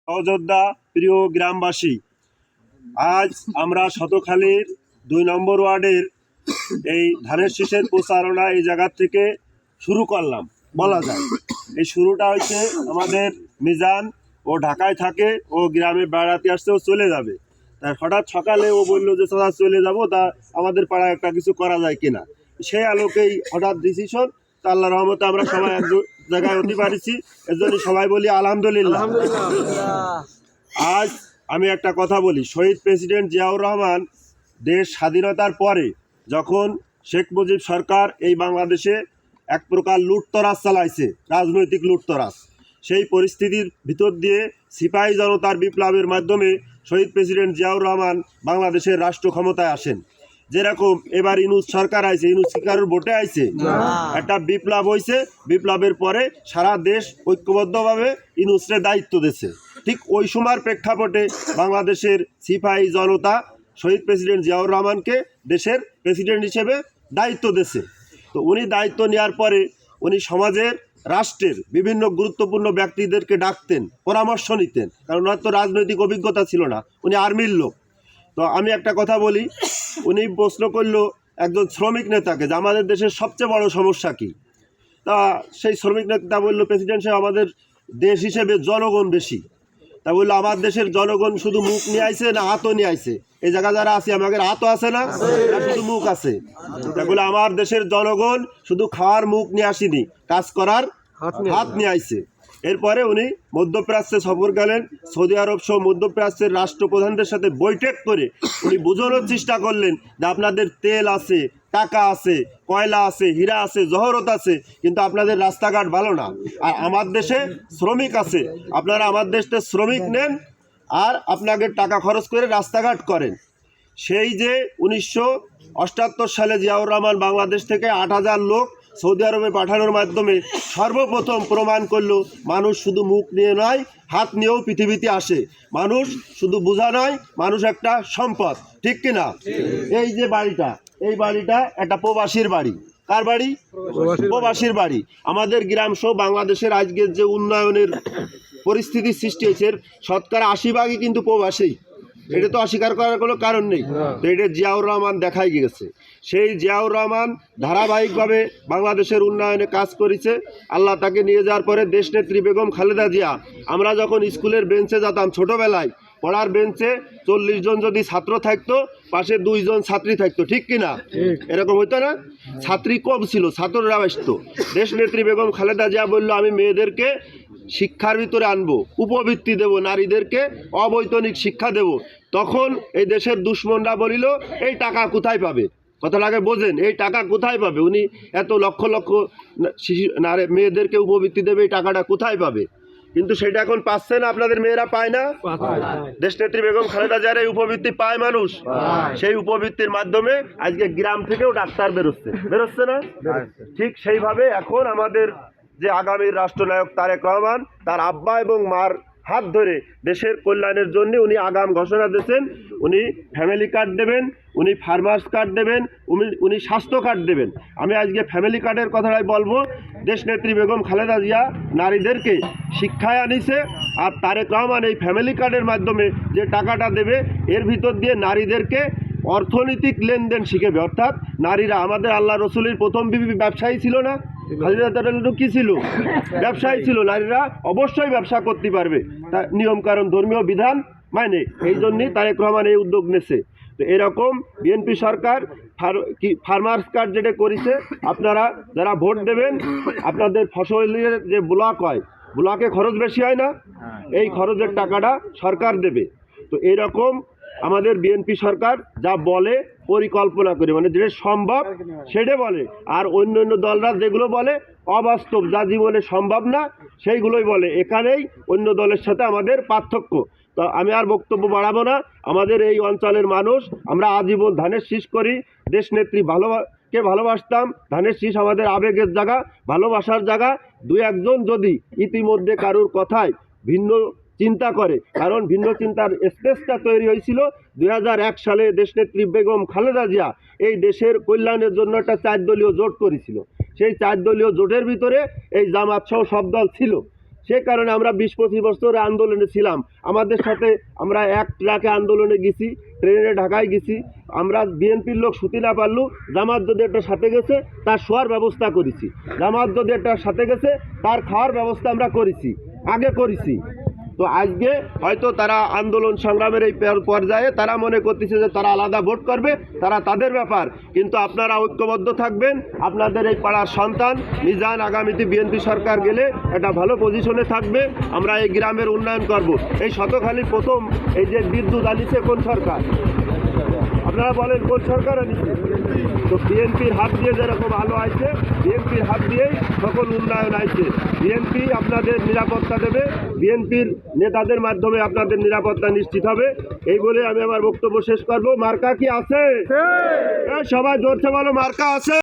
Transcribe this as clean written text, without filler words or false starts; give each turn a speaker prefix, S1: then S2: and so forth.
S1: সহযোদ্ধা প্রিয় গ্রামবাসী, আজ আমরা শতখালীর ২ নম্বর ওয়ার্ডের এই ধানের শীষের প্রচারণা এই জায়গা থেকে শুরু করলাম বলা যায়। এই শুরুটা হচ্ছে আমাদের মিজান, ও ঢাকায় থাকে, ও গ্রামে বেড়াতে আসছে, ও চলে যাবে। তাই হঠাৎ সকালে ও বললো যে দাদা চলে যাব, তা আমাদের পাড়ায় একটা কিছু করা যায় কিনা। সেই আলোকেই হঠাৎ ডিসিশন, তা আল্লাহ রহমতে আমরা সবাই এক জায়গায় হতে পারিছি। এর জন্য সবাই বলি আলহামদুলিল্লাহ। আজ আমি একটা কথা বলি, শহীদ প্রেসিডেন্ট জিয়াউর রহমান দেশ স্বাধীনতার পরে যখন শেখ মুজিব সরকার এই বাংলাদেশে এক প্রকার লুটতরাজ চালাইছে, রাজনৈতিক লুটতরাজ, সেই পরিস্থিতির ভিতর দিয়ে সিপাহী জনতার বিপ্লবের মাধ্যমে শহীদ প্রেসিডেন্ট জিয়াউর রহমান বাংলাদেশের রাষ্ট্র ক্ষমতায় আসেন। যেরকম এবার ইনুস সরকার আইছে, ইনুস সরকারের ভোটে আইছে, একটা বিপ্লব হয়েছে, বিপ্লবের পরে সারা দেশ ঐক্যবদ্ধভাবে ইনুসরে দায়িত্ব দিয়েছে। ঠিক ওই সময়ের প্রেক্ষাপটে বাংলাদেশের সিপাহী জনতা শহীদ প্রেসিডেন্ট জিয়াউর রহমানকে দেশের প্রেসিডেন্ট হিসেবে দায়িত্ব দিয়েছে। তো উনি দায়িত্ব নেওয়ার পরে উনি সমাজের, রাষ্ট্রের বিভিন্ন গুরুত্বপূর্ণ ব্যক্তিদেরকে ডাকতেন, পরামর্শ নিতেন, কারণ ওনার তো রাজনৈতিক অভিজ্ঞতা ছিল না, উনি আর্মির লোক। তো আমি একটা কথা বলি, উনি প্রশ্ন করলো একজন শ্রমিক নেতাকে যে আমাদের দেশের সবচেয়ে বড় সমস্যা কী। তা সেই শ্রমিক নেতা বললো, প্রেসিডেন্ট সাহেব, আমাদের দেশ হিসেবে জনগণ বেশি। তা বললো, আমার দেশের জনগণ শুধু মুখ নিয়ে আইছে না হাতও নিয়ে আইছে? এই জায়গা যারা আছে আমাদের হাতও আছে না, শুধু মুখ আছে? তা বলে আমার দেশের জনগণ শুধু খাওয়ার মুখ নিয়ে আসেনি, কাজ করার হাত নিয়ে আইছে। এরপরে উনি মধ্যপ্রাচ্যে সফর গেলেন, সৌদি আরব সহ মধ্যপ্রাচ্যের রাষ্ট্রপ্রধানদের সাথে বৈঠক করে উনি বোঝানোর চেষ্টা করলেন যে আপনাদের তেল আছে, টাকা আছে, কয়লা আছে, হীরা আছে, জহরত আছে, কিন্তু আপনাদের রাস্তাঘাট ভালো না। আর আমার দেশে শ্রমিক আছে, আপনারা আমার দেশে শ্রমিক নেন আর আপনাদের টাকা খরচ করে রাস্তাঘাট করেন। সেই যে 1978 সালে জিয়াউর রহমান বাংলাদেশ থেকে 8,000 লোক সৌদি আরবে পাঠানোর মাধ্যমে সর্বপ্রথম প্রমাণ করলো মানুষ শুধু মুখ নিয়ে নয়, হাত নিয়েও পৃথিবীতে আসে। মানুষ শুধু বোঝা নয়, মানুষ একটা সম্পদ, ঠিক কিনা? এই যে বাড়িটা, এই বাড়িটা একটা প্রবাসীর বাড়ি। কার বাড়ি? প্রবাসীর বাড়ি। আমাদের গ্রাম সহ বাংলাদেশের আজকের যে উন্নয়নের পরিস্থিতি সৃষ্টি হয়েছে, শতকরা 80% কিন্তু প্রবাসী। এটা তো অস্বীকার করার কোনো কারণ নেই। তো এটা জিয়াউর রহমান দেখাই গেছে। সেই জিয়াউর রহমান ধারাবাহিকভাবে বাংলাদেশের উন্নয়নে কাজ করেছে। আল্লাহ তাকে নিয়ে যাওয়ার পরে দেশনেত্রী বেগম খালেদা জিয়া, আমরা যখন স্কুলের বেঞ্চে যেতাম ছোটোবেলায়, পড়ার বেঞ্চে 40 জন যদি ছাত্র থাকতো, পাশে 2 জন ছাত্রী থাকতো, ঠিক কিনা? এরকম হইতো না? ছাত্রী কম ছিল, ছাত্ররা আসতো। দেশনেত্রী বেগম খালেদা জিয়া বললো, আমি মেয়েদেরকে শিক্ষার ভিতরে আনবো, উপবৃত্তি দেব, নারীদেরকে অবৈতনিক শিক্ষা দেব। তখন এই দেশের দুশ্মনরা বলিল, এই টাকা কোথায় পাবে? কথাটাকে বোঝেন, এই টাকা কোথায় পাবে? উনি এত লক্ষ লক্ষ শিশু মেয়েদেরকে উপবৃত্তি দেবে, এই টাকাটা কোথায় পাবে? কিন্তু সেটা এখন পাচ্ছে না, আপনাদের মেয়েরা পায় না। দেশনেত্রী বেগম খালেদা জিয়ার এই উপবৃত্তি পায় মানুষ। সেই উপবৃত্তির মাধ্যমে আজকে গ্রাম থেকেও ডাক্তার বেরোচ্ছে না? ঠিক সেইভাবে এখন আমাদের যে আগামীর রাষ্ট্রনায়ক তারেক রহমান, তার আব্বা এবং মার হাত ধরে দেশের কল্যাণের জন্য উনি আগাম ঘোষণা দিয়েছেন। উনি ফ্যামিলি কার্ড দেবেন, উনি ফার্মার্স কার্ড দেবেন, উনি স্বাস্থ্য কার্ড দেবেন। আমি আজকে ফ্যামিলি কার্ডের কথাটাই বলবো। দেশনেত্রী বেগম খালেদা জিয়া নারীদেরকে শিক্ষায় আনিছে, আর তারেক রহমান এই ফ্যামিলি কার্ডের মাধ্যমে যে টাকাটা দেবে, এর ভিতর দিয়ে নারীদেরকে অর্থনৈতিক লেনদেন শিখেবে। অর্থাৎ নারীরা, আমাদের আল্লাহ রসুলের প্রথম বিবি ব্যবসায়ী ছিল না? কি ছিল? ব্যবসায়ী ছিল। নারীরা অবশ্যই ব্যবসা করতে পারবে, তার নিয়ম কারণ ধর্মীয় বিধান মানে। এই জন্যই তারেক রহমান এই উদ্যোগ নিয়েছে। তো এরকম বিএনপি সরকার ফার্মার্স কার্ড যেটা করেছে, আপনারা যারা ভোট দেবেন, আপনাদের ফসলের যে ব্লক হয়, ব্লকে খরচ বেশি হয় না, এই খরচের টাকাটা সরকার দেবে। তো এইরকম আমাদের বিএনপি সরকার যা বলে পরিকল্পনা করে, মানে যেটা সম্ভব সেটা বলে, আর অন্য অন্য দলরা যেগুলো বলে অবাস্তব, যা জীবনে সম্ভব না সেইগুলোই বলে। এখানেই অন্য দলের সাথে আমাদের পার্থক্য। তো আমি আর বক্তব্য বাড়াবো না। আমাদের এই অঞ্চলের মানুষ, আমরা আজীবন ধানের শীষ করি, দেশনেত্রী ভালোবাসতাম। ধানের শীষ আমাদের আবেগের জায়গা, ভালোবাসার জায়গা। 2-1 জন যদি ইতিমধ্যে কারুর কথায় ভিন্ন চিন্তা করে, কারণ ভিন্ন চিন্তার স্পেসটা তৈরি হয়েছিল 2001 সালে। দেশনেত্রী বেগম খালেদা জিয়া এই দেশের কল্যাণের জন্য একটা 4 দলীয় জোট করেছিল। সেই 4 দলীয় জোটের ভিতরে এই জামাত সহ সব দল ছিল। সেই কারণে আমরা 20-25 বছর আন্দোলনে ছিলাম। আমাদের সাথে আমরা এক ট্রাকে আন্দোলনে গেছি, ট্রেনে ঢাকায় গেছি। আমরা বিএনপির লোক শুতে না পারলেও জামাত যদি একটা সাথে গেছে তার শোয়ার ব্যবস্থা করেছি, জামাত যদি একটা সাথে গেছে তার খাওয়ার ব্যবস্থা আমরা করেছি, আগে করেছি। তো আজকে হয়তো তারা আন্দোলন সংগ্রামের এই পর্যায়ে তারা মনে করতেছে যে তারা আলাদা ভোট করবে, তারা তাদের ব্যাপার। কিন্তু আপনারা ঐক্যবদ্ধ থাকবেন। আপনাদের এই পাড়ার সন্তান মিজান আগামীতে বিএনপি সরকার গেলে একটা ভালো পজিশনে থাকবে। আমরা এই গ্রামের উন্নয়ন করব। এই শতখালী প্রথম এই যে বিদ্যুৎ আনিছে কোন সরকার? আপনারা বলেন কোন সরকার আনিছে? তো বিএনপির হাত দিয়ে যেরকম আলো আছে, বিএনপির হাত দিয়েই সকল উন্নয়ন আছে। বিএনপি আপনাদের নিরাপত্তা দেবে, বিএনপির নেতাদের মাধ্যমে আপনাদের নিরাপত্তা নিশ্চিত হবে। এই বলে আমি আমার বক্তব্য শেষ করব। মার্কা কি আছে? সবাই জোরছে বলো, মার্কা আছে?